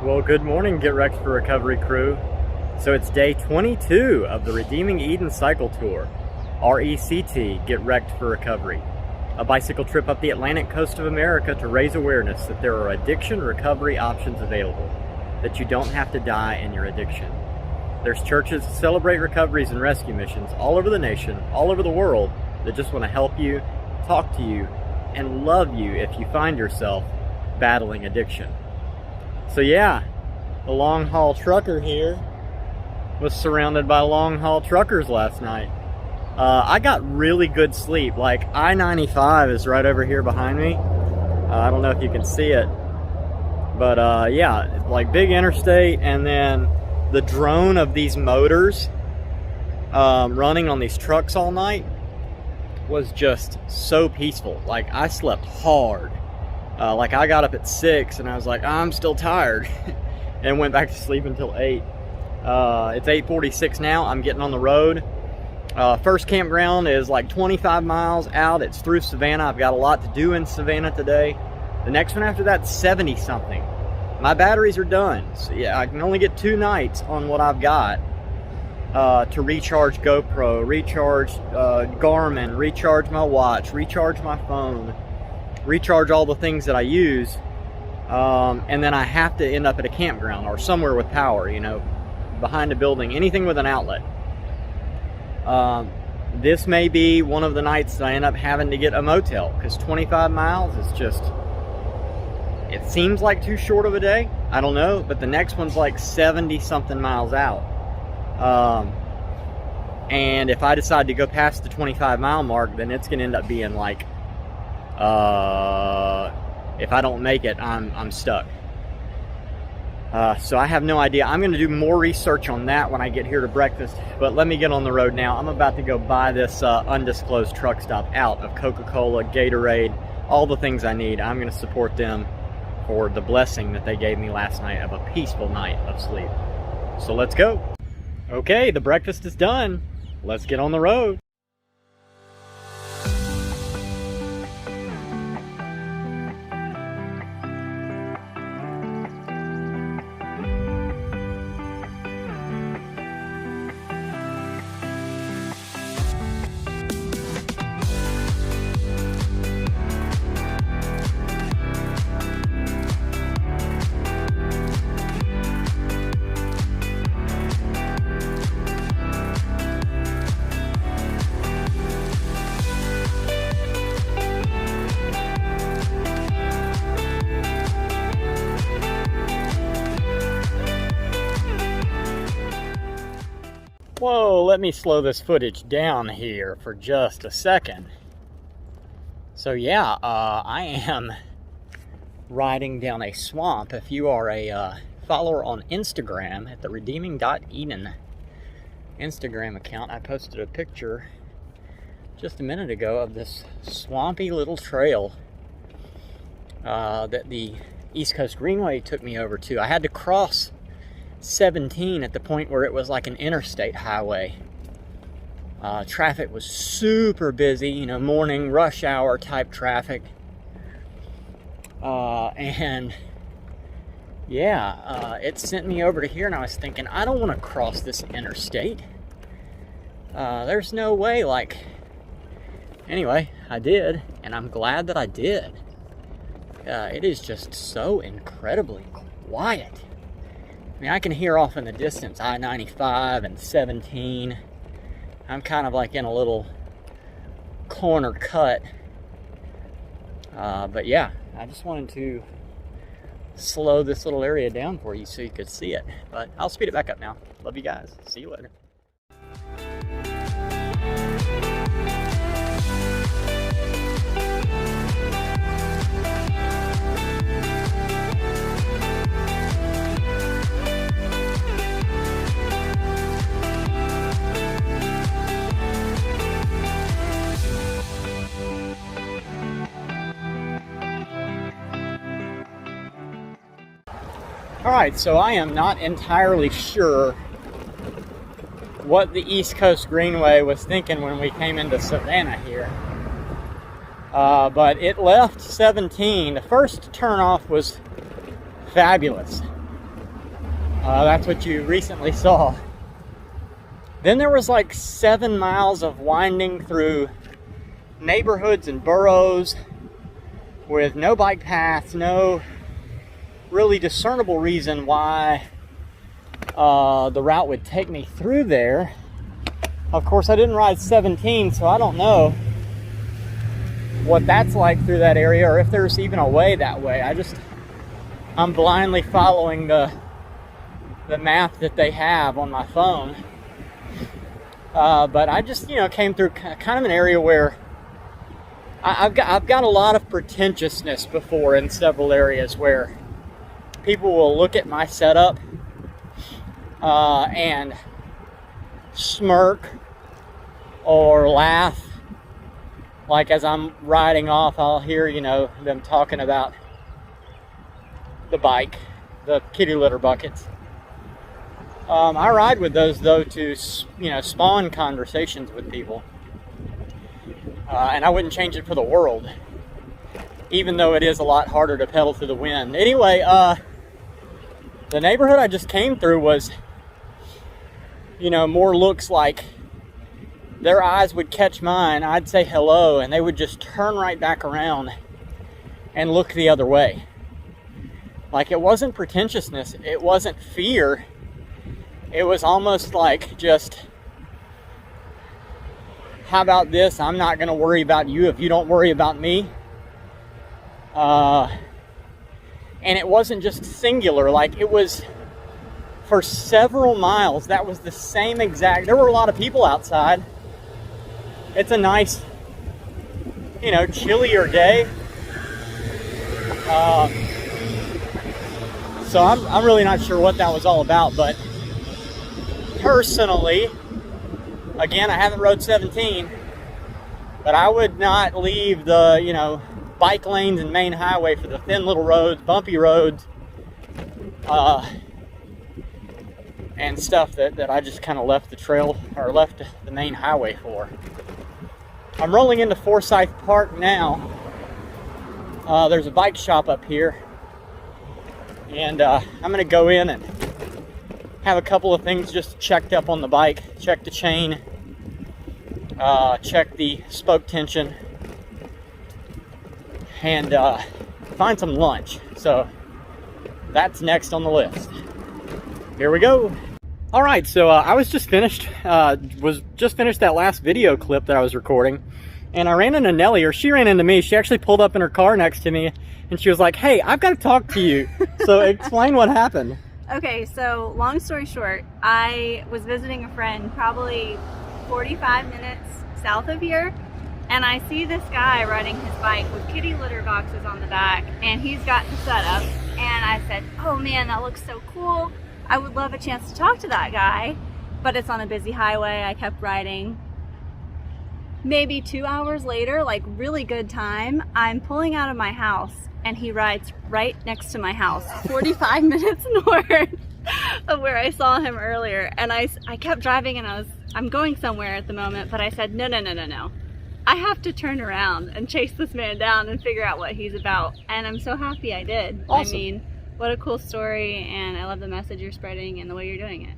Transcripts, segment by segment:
Well, good morning, Get Wrecked for Recovery crew. So it's day 22 of the Redeeming Eden Cycle Tour, RECT, Get Wrecked for Recovery. A bicycle trip up the Atlantic coast of America to raise awareness that there are addiction recovery options available, that you don't have to die in your addiction. There's churches that celebrate recoveries and rescue missions all over the nation, all over the world, that just want to help you, talk to you, and love you if you find yourself battling addiction. So yeah, the long haul trucker here was surrounded by long haul truckers last night. I got really good sleep. Like, I-95 is right over here behind me. I don't know if you can see it, but yeah, like big interstate, and then the drone of these motors running on these trucks all night was just so peaceful. Like, I slept hard. Like, I got up at 6 and I was like, I'm still tired, and went back to sleep until 8. It's 8:46 now. I'm getting on the road. First campground is like 25 miles out. It's through Savannah. I've got a lot to do in Savannah today. The next one after that's 70 something. My batteries are done. So yeah, I can only get 2 nights on what I've got to recharge GoPro, recharge Garmin, recharge my watch, recharge my phone, recharge all the things that I use, and then I have to end up at a campground or somewhere with power, you know, behind a building, anything with an outlet. This may be one of the nights that I end up having to get a motel, because 25 miles is just, it seems like too short of a day. I don't know, but the next one's like 70 something miles out. And if I decide to go past the 25 mile mark, then it's gonna end up being like, if I don't make it, I'm stuck. So I have no idea. I'm going to do more research on that when I get here to breakfast. But let me get on the road now. I'm about to go buy this undisclosed truck stop out of Coca-Cola, Gatorade, all the things I need. I'm going to support them for the blessing that they gave me last night of a peaceful night of sleep. So let's go. Okay, the breakfast is done. Let's get on the road. Whoa, let me slow this footage down here for just a second. So yeah, I am riding down a swamp. If you are a follower on Instagram at the redeeming.eden Instagram account, I posted a picture just a minute ago of this swampy little trail that the East Coast Greenway took me over to. I had to cross 17 at the point where it was like an interstate highway. Traffic was super busy, you know, morning rush hour type traffic. And yeah, it sent me over to here, and I was thinking, I don't want to cross this interstate. There's no way, like, anyway, I did, and I'm glad that I did. It is just so incredibly quiet. I mean, I can hear off in the distance I-95 and 17. I'm kind of like in a little corner cut. But yeah, I just wanted to slow this little area down for you so you could see it. But I'll speed it back up now. Love you guys. See you later. Alright, so I am not entirely sure what the East Coast Greenway was thinking when we came into Savannah here. But it left 17. The first turnoff was fabulous. That's what you recently saw. Then there was like 7 miles of winding through neighborhoods and boroughs with no bike paths, no really discernible reason why the route would take me through there. Of course, I didn't ride 17, so I don't know what that's like through that area, or if there's even a way that way. I'm blindly following the map that they have on my phone. But I just, came through kind of an area where I've got a lot of pretentiousness before in several areas where people will look at my setup and smirk or laugh. Like as I'm riding off, I'll hear, them talking about the bike, the kitty litter buckets. I ride with those, though, to, spawn conversations with people. And I wouldn't change it for the world, even though it is a lot harder to pedal through the wind. Anyway, the neighborhood I just came through was, more looks like their eyes would catch mine. I'd say hello, and they would just turn right back around and look the other way. Like, it wasn't pretentiousness. It wasn't fear. It was almost like just, how about this? I'm not going to worry about you if you don't worry about me. And it wasn't just singular. Like, it was for several miles. That was the same exact. There were a lot of people outside. It's a nice, chillier day. So I'm really not sure what that was all about, but personally, again, I haven't rode 17, but I would not leave the, bike lanes and main highway for the thin little roads, bumpy roads, and stuff that I just kind of left the trail, or left the main highway for. I'm rolling into Forsyth Park now. There's a bike shop up here, and I'm going to go in and have a couple of things just checked up on the bike. Check the chain, check the spoke tension, and find some lunch. So that's next on the list. Here we go. All right, so I was just finished that last video clip that I was recording, and I ran into Nellie, or she ran into me. She actually pulled up in her car next to me, and she was like, "Hey, I've got to talk to you." So explain what happened. Okay, so long story short, I was visiting a friend probably 45 minutes south of here, and I see this guy riding his bike with kitty litter boxes on the back, and he's got the setup, and I said, "Oh man, that looks so cool. I would love a chance to talk to that guy," but it's on a busy highway. I kept riding. Maybe 2 hours later, like really good time, I'm pulling out of my house, and he rides right next to my house, 45 minutes north of where I saw him earlier. And I kept driving, and I'm going somewhere at the moment, but I said, no. I have to turn around and chase this man down and figure out what he's about. And I'm so happy I did. Awesome. I mean, what a cool story, and I love the message you're spreading and the way you're doing it.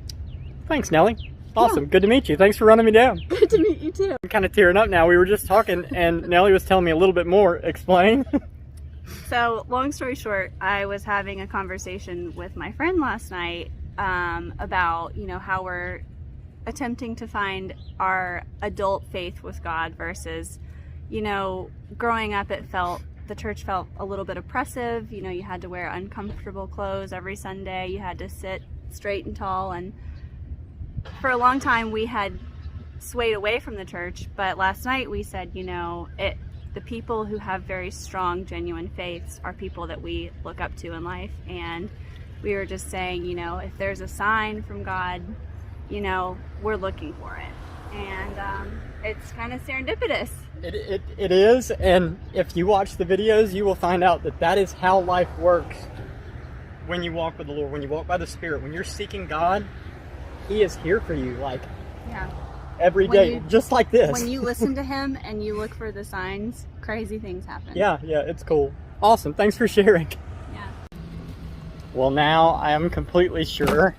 Thanks, Nellie. Awesome. Yeah. Good to meet you. Thanks for running me down. Good to meet you too. I'm kind of tearing up now. We were just talking, and Nellie was telling me a little bit more. Explain. So, long story short, I was having a conversation with my friend last night about, how we're attempting to find our adult faith with God versus, growing up the church felt a little bit oppressive. You had to wear uncomfortable clothes every Sunday. You had to sit straight and tall, and for a long time we had swayed away from the church, but last night we said, the people who have very strong, genuine faiths are people that we look up to in life. And we were just saying, if there's a sign from God, we're looking for it. And it's kind of serendipitous. It is, and if you watch the videos, you will find out that is how life works. when you walk with the Lord, when you walk by the Spirit, when you're seeking God, He is here for you, like, Yeah. every day, just like this. When you listen to Him and you look for the signs, crazy things happen. Yeah, it's cool. Awesome. Thanks for sharing. Yeah. Well, now I am completely sure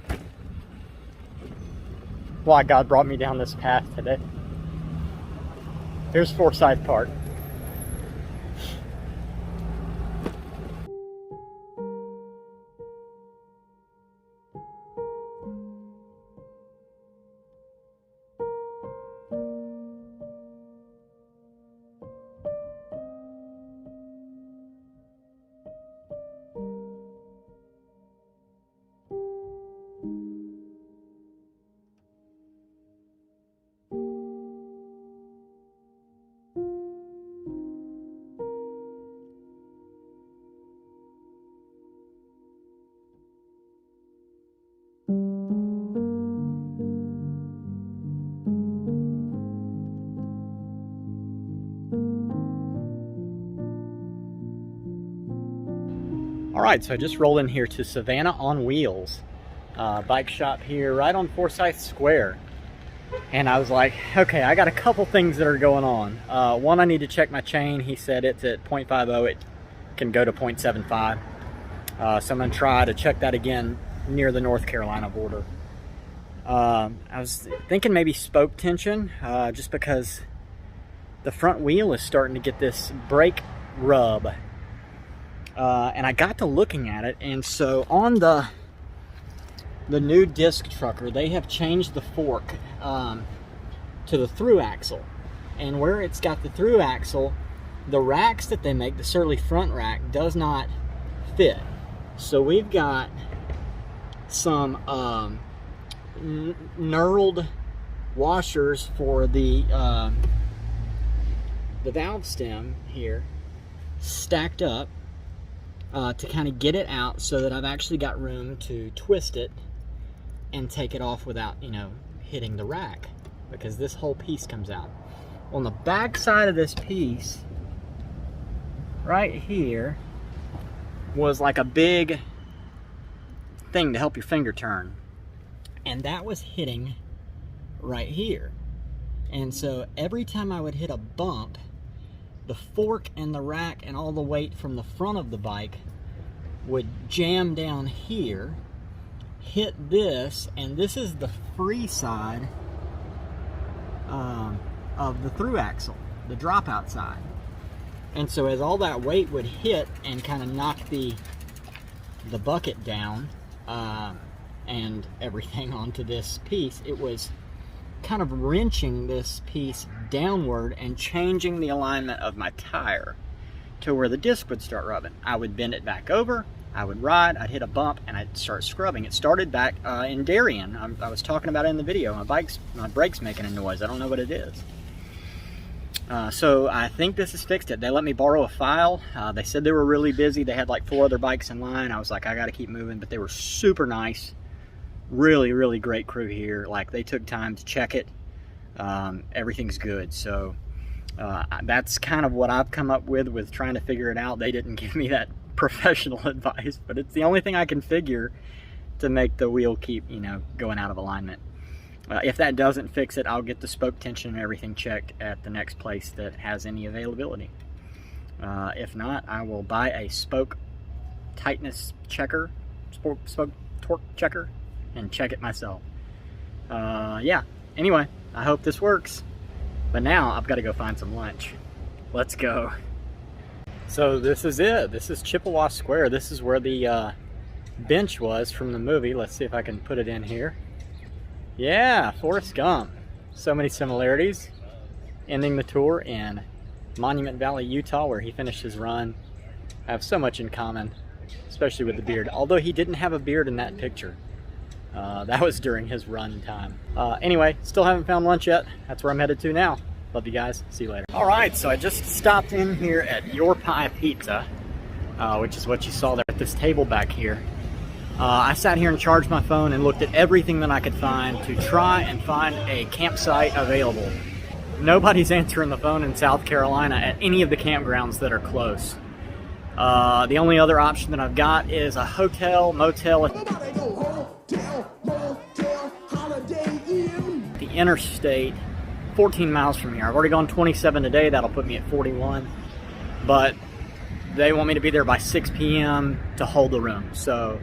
why God brought me down this path today. Here's Forsyth Park. Alright, so I just rolled in here to Savannah on Wheels, bike shop here right on Forsyth Square. And I was like, okay, I got a couple things that are going on. One, I need to check my chain. He said it's at 0.50, it can go to 0.75. So I'm going to try to check that again near the North Carolina border. I was thinking maybe spoke tension, just because the front wheel is starting to get this brake rub. And I got to looking at it, and so on the new disc trucker, they have changed the fork to the through axle, and where it's got the through axle, the racks that they make, the Surly front rack, does not fit. So we've got some knurled washers for the valve stem here stacked up to kind of get it out, so that I've actually got room to twist it and take it off without, you know, hitting the rack, because this whole piece comes out. On the back side of this piece right here was like a big thing to help your finger turn, and that was hitting right here. And so every time I would hit a bump, the fork and the rack and all the weight from the front of the bike would jam down here, hit this, and this is the free side of the through axle, the dropout side. And so as all that weight would hit and kind of knock the bucket down and everything onto this piece, it was kind of wrenching this piece downward and changing the alignment of my tire to where the disc would start rubbing. I would bend it back over, I would ride, I'd hit a bump, and I'd start scrubbing. It started back in Darien. I was talking about it in the video. My brake's making a noise. I don't know what it is. So I think this has fixed it. They let me borrow a file. They said they were really busy. They had like 4 other bikes in line. I was like, I gotta keep moving, but they were super nice. Really, really great crew here. Like, they took time to check it. Everything's good. So that's kind of what I've come up with trying to figure it out. They didn't give me that professional advice, but it's the only thing I can figure to make the wheel keep, you know, going out of alignment. If that doesn't fix it, I'll get the spoke tension and everything checked at the next place that has any availability. If not, I will buy a spoke tightness checker, spoke torque checker, and check it myself. Yeah, anyway, I hope this works. But now I've got to go find some lunch. Let's go. So this is it. This is Chippewa Square. This is where the bench was from the movie. Let's see if I can put it in here. Yeah, Forrest Gump. So many similarities. Ending the tour in Monument Valley, Utah, where he finished his run. I have so much in common, especially with the beard. Although he didn't have a beard in that picture. That was during his run time. Anyway, still haven't found lunch yet. That's where I'm headed to now. Love you guys. See you later. All right, so I just stopped in here at Your Pie Pizza, which is what you saw there at this table back here. I sat here and charged my phone and looked at everything that I could find to try and find a campsite available. Nobody's answering the phone in South Carolina at any of the campgrounds that are close. The only other option that I've got is a hotel, motel. The interstate, 14 miles from here. I've already gone 27 today. That'll put me at 41. But they want me to be there by 6 p.m. to hold the room. So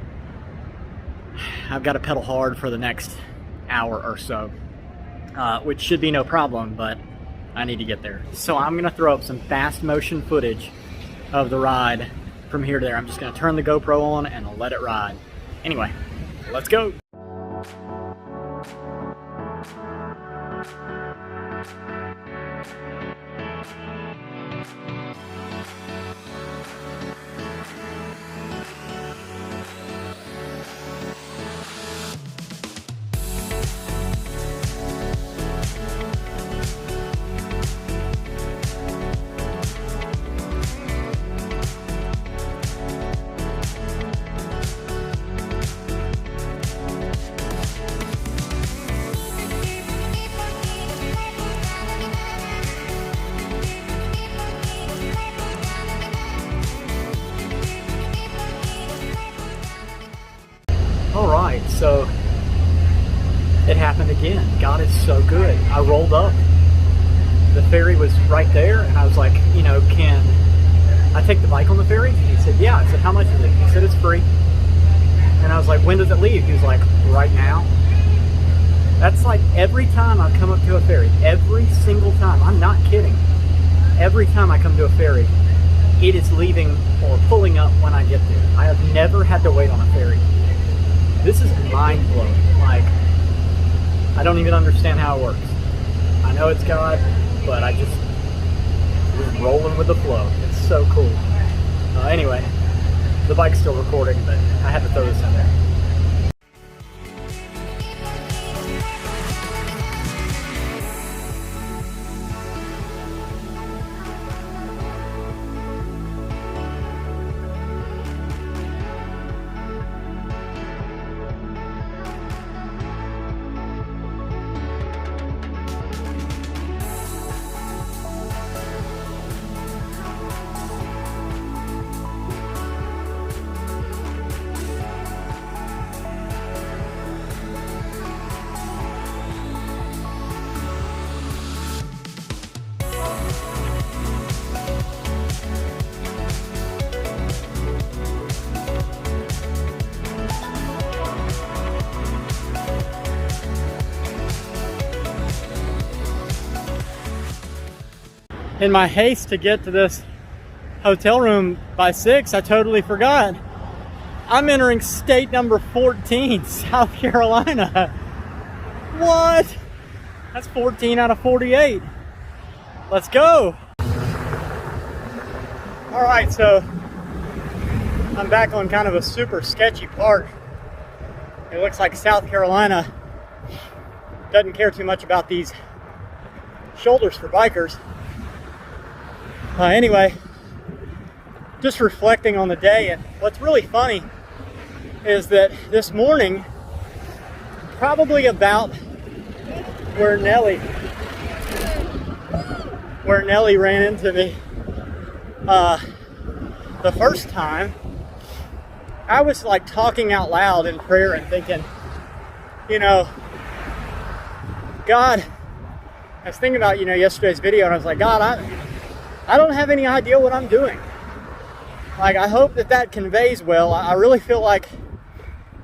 I've got to pedal hard for the next hour or so, which should be no problem, but I need to get there. So I'm going to throw up some fast motion footage of the ride from here to there. I'm just going to turn the GoPro on and I'll let it ride. Anyway, let's go. Alright, so it happened again. God is so good. I rolled up. The ferry was right there, and I was like, you know, can I take the bike on the ferry? And he said, yeah. I said, how much is it? He said, it's free. And I was like, when does it leave? He was like, right now. That's like every time I come up to a ferry, every single time, I'm not kidding. Every time I come to a ferry, it is leaving or pulling up when I get there. I have never had to wait on a ferry. This is mind-blowing. Like, I don't even understand how it works. I know it's God, but I just was rolling with the flow. It's so cool. Anyway, the bike's still recording, but I had to throw this in there. In my haste to get to this hotel room by 6, I totally forgot. I'm entering state number 14, South Carolina. What? That's 14 out of 48. Let's go. All right, so I'm back on kind of a super sketchy part. It looks like South Carolina doesn't care too much about these shoulders for bikers. Anyway, just reflecting on the day, and what's really funny is that this morning, probably about where Nellie ran into me the first time, I was like talking out loud in prayer and thinking, you know, God, I was thinking about, you know, yesterday's video, and I was like, God, I don't have any idea what I'm doing. Like, I hope that conveys well. I really feel like,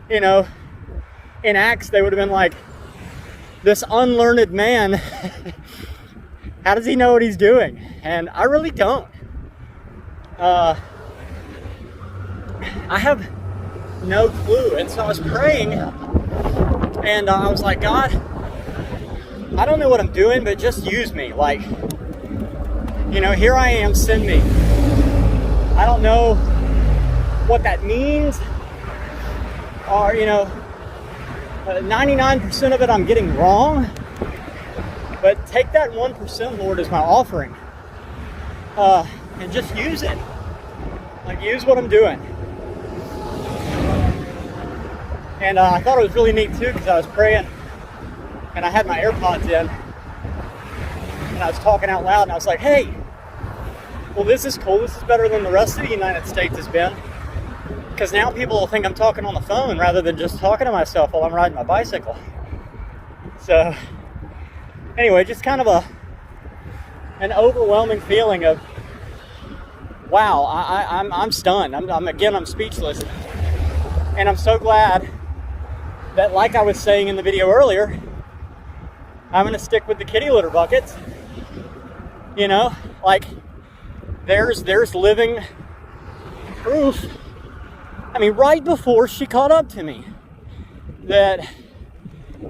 you know, in Acts, they would have been like, this unlearned man, how does he know what he's doing? And I really don't. I have no clue. And so I was praying, and I was like, God, I don't know what I'm doing, but just use me. Like, you know, here I am, send me. I don't know what that means, or, you know, 99% of it I'm getting wrong, but take that 1%, Lord, as my offering, and just use it. Like, use what I'm doing. And I thought it was really neat too, because I was praying and I had my AirPods in and I was talking out loud, and I was like, hey, well, this is cool. This is better than the rest of the United States has been. Because now people will think I'm talking on the phone rather than just talking to myself while I'm riding my bicycle. So, anyway, just kind of an overwhelming feeling of, wow, I'm stunned. I'm speechless. And I'm so glad that, like I was saying in the video earlier, I'm going to stick with the kitty litter buckets. You know, like, there's living proof. I mean, right before she caught up to me, that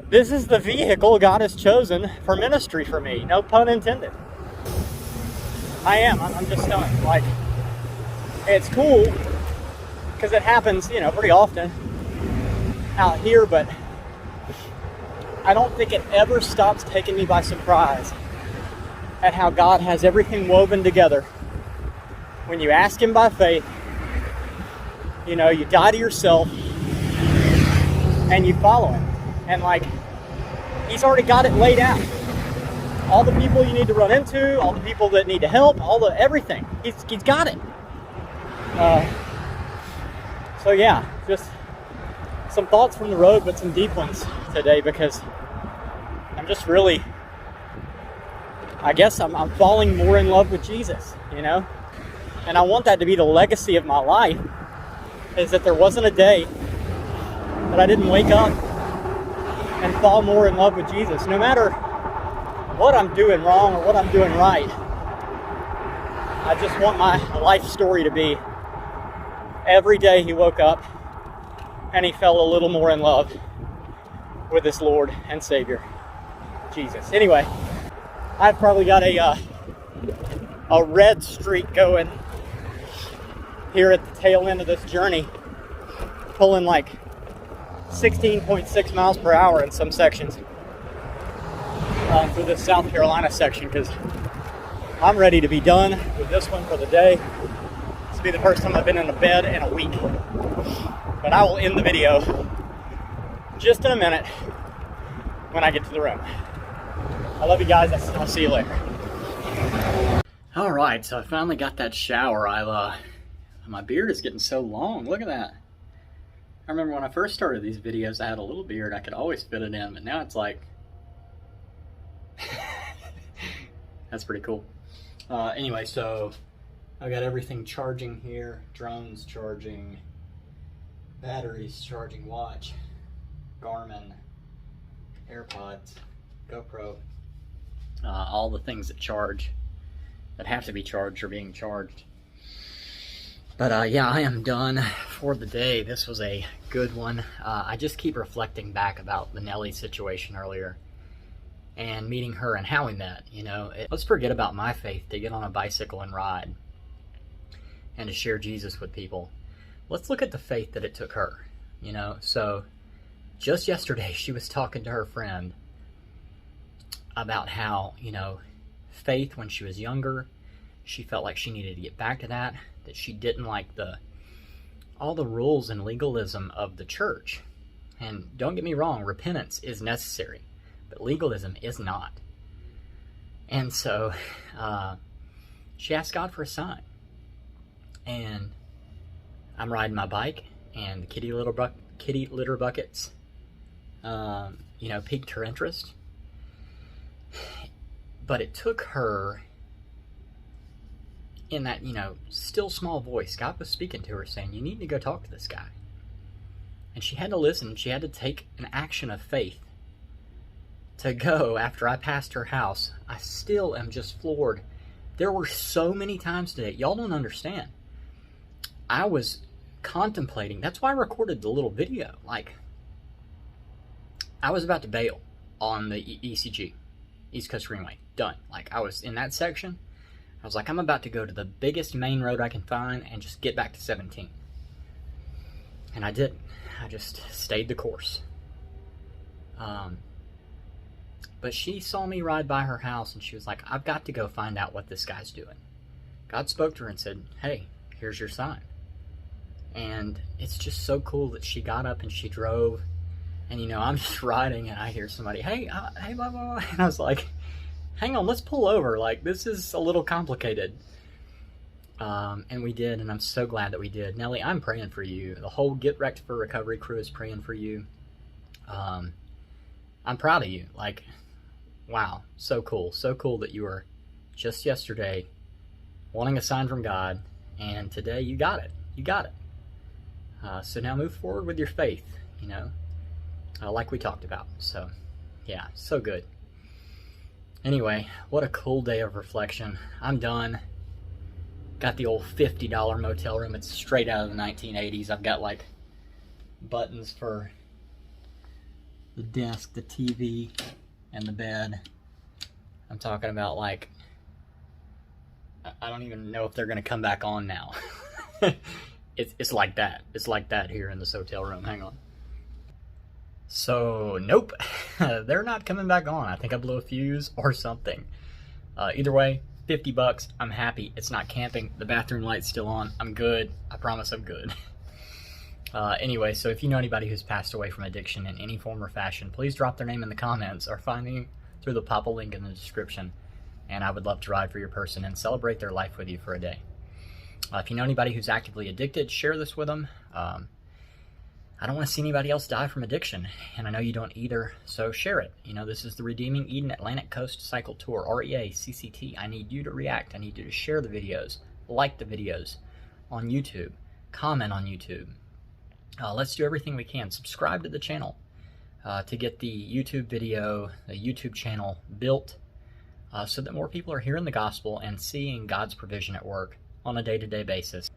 this is the vehicle God has chosen for ministry for me. No pun intended. I'm just stunned. Like, it's cool because it happens, you know, pretty often out here, but I don't think it ever stops taking me by surprise at how God has everything woven together. When you ask Him by faith, you know, you die to yourself and you follow Him. And like, He's already got it laid out. All the people you need to run into, all the people that need to help, everything. He's got it. So yeah, just some thoughts from the road, but some deep ones today, because I'm just really, I guess I'm falling more in love with Jesus, you know? And I want that to be the legacy of my life, is that there wasn't a day that I didn't wake up and fall more in love with Jesus. No matter what I'm doing wrong or what I'm doing right, I just want my life story to be every day he woke up and he fell a little more in love with his Lord and Savior, Jesus. Anyway, I've probably got a red streak going here at the tail end of this journey, pulling like 16.6 miles per hour in some sections through this South Carolina section, because I'm ready to be done with this one for the day. This will be the first time I've been in a bed in a week. But I will end the video just in a minute when I get to the room. I love you guys. I'll see you later. All right, so I finally got that shower. My beard is getting so long. Look at that. I remember when I first started these videos, I had a little beard. I could always fit it in, but now it's like... That's pretty cool. Anyway, so I got everything charging here. Drones charging, batteries charging, watch, Garmin, AirPods, GoPro, all the things that charge, that have to be charged, are being charged. But yeah, I am done for the day. This was a good one. I just keep reflecting back about the Nellie situation earlier and meeting her and how we met. You know, let's forget about my faith to get on a bicycle and ride and to share Jesus with people. Let's look at the faith that it took her, you know. So just yesterday she was talking to her friend about how, you know, faith when she was younger, she felt like she needed to get back to that she didn't like all the rules and legalism of the church. And don't get me wrong, repentance is necessary, but legalism is not. And so she asked God for a sign. And I'm riding my bike, and the kitty litter buckets, you know, piqued her interest. But it took her, in that, you know, still small voice, God was speaking to her saying, you need to go talk to this guy. And she had to listen. She had to take an action of faith to go. After I passed her house, I still am just floored. There were so many times today, y'all don't understand. I was contemplating, that's why I recorded the little video. Like, I was about to bail on the ECG, East Coast Greenway, done. Like, I was in that section. I was like, I'm about to go to the biggest main road I can find and just get back to 17. And I didn't. I just stayed the course. But she saw me ride by her house, and she was like, I've got to go find out what this guy's doing. God spoke to her and said, hey, here's your sign. And it's just so cool that she got up and she drove. And, you know, I'm just riding, and I hear somebody, hey, blah, blah, blah. And I was like, hang on, let's pull over. Like, this is a little complicated. And we did, and I'm so glad that we did. Nellie, I'm praying for you. The whole Get Wrecked for Recovery crew is praying for you. I'm proud of you. Like, wow, so cool. So cool that you were just yesterday wanting a sign from God, and today you got it. You got it. So now move forward with your faith, you know, like we talked about. So, yeah, so good. Anyway, what a cool day of reflection. I'm done. Got the old $50 motel room. It's straight out of the 1980s. I've got like buttons for the desk, the TV, and the bed. I'm talking about, like, I don't even know if they're gonna come back on now. It's like that. It's like that here in this hotel room. Hang on. So, nope. They're not coming back on. I think I blew a fuse or something. Either way, $50. I'm happy. It's not camping. The bathroom light's still on. I'm good. I promise I'm good. Anyway, so if you know anybody who's passed away from addiction in any form or fashion, please drop their name in the comments or find me through the pop-up link in the description. And I would love to ride for your person and celebrate their life with you for a day. If you know anybody who's actively addicted, share this with them. I don't want to see anybody else die from addiction, and I know you don't either, so share it. You know, this is the Redeeming Eden Atlantic Coast Cycle Tour, REACCT. I need you to react. I need you to share the videos, like the videos on YouTube, comment on YouTube. Let's do everything we can. Subscribe to the channel to get the YouTube video, the YouTube channel built so that more people are hearing the gospel and seeing God's provision at work on a day-to-day basis.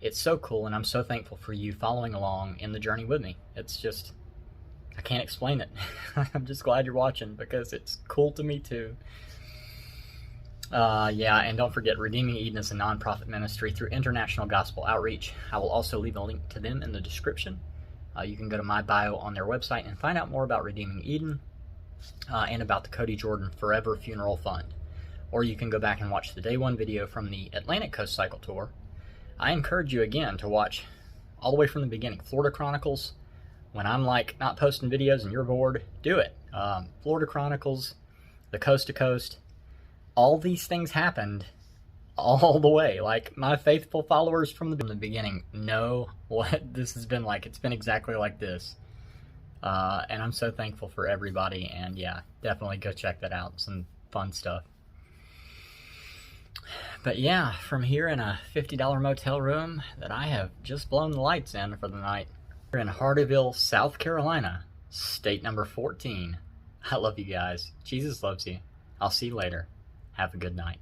It's so cool, and I'm so thankful for you following along in the journey with me. It's just, I can't explain it. I'm just glad you're watching because it's cool to me too. Yeah, and don't forget, Redeeming Eden is a nonprofit ministry through International Gospel Outreach. I will also leave a link to them in the description. You can go to my bio on their website and find out more about Redeeming Eden and about the Cody Jordan Forever Funeral Fund. Or you can go back and watch the day one video from the Atlantic Coast Cycle Tour. I encourage you again to watch all the way from the beginning. Florida Chronicles, when I'm like not posting videos and you're bored, do it. Florida Chronicles, the Coast to Coast, all these things happened all the way. Like, my faithful followers from the beginning know what this has been like. It's been exactly like this. And I'm so thankful for everybody, and yeah, definitely go check that out. Some fun stuff. But yeah, from here in a $50 motel room that I have just blown the lights in for the night, we're in Hardeville, South Carolina, state number 14. I love you guys. Jesus loves you. I'll see you later. Have a good night.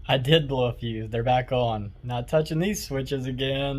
I did blow a fuse. They're back on. Not touching these switches again.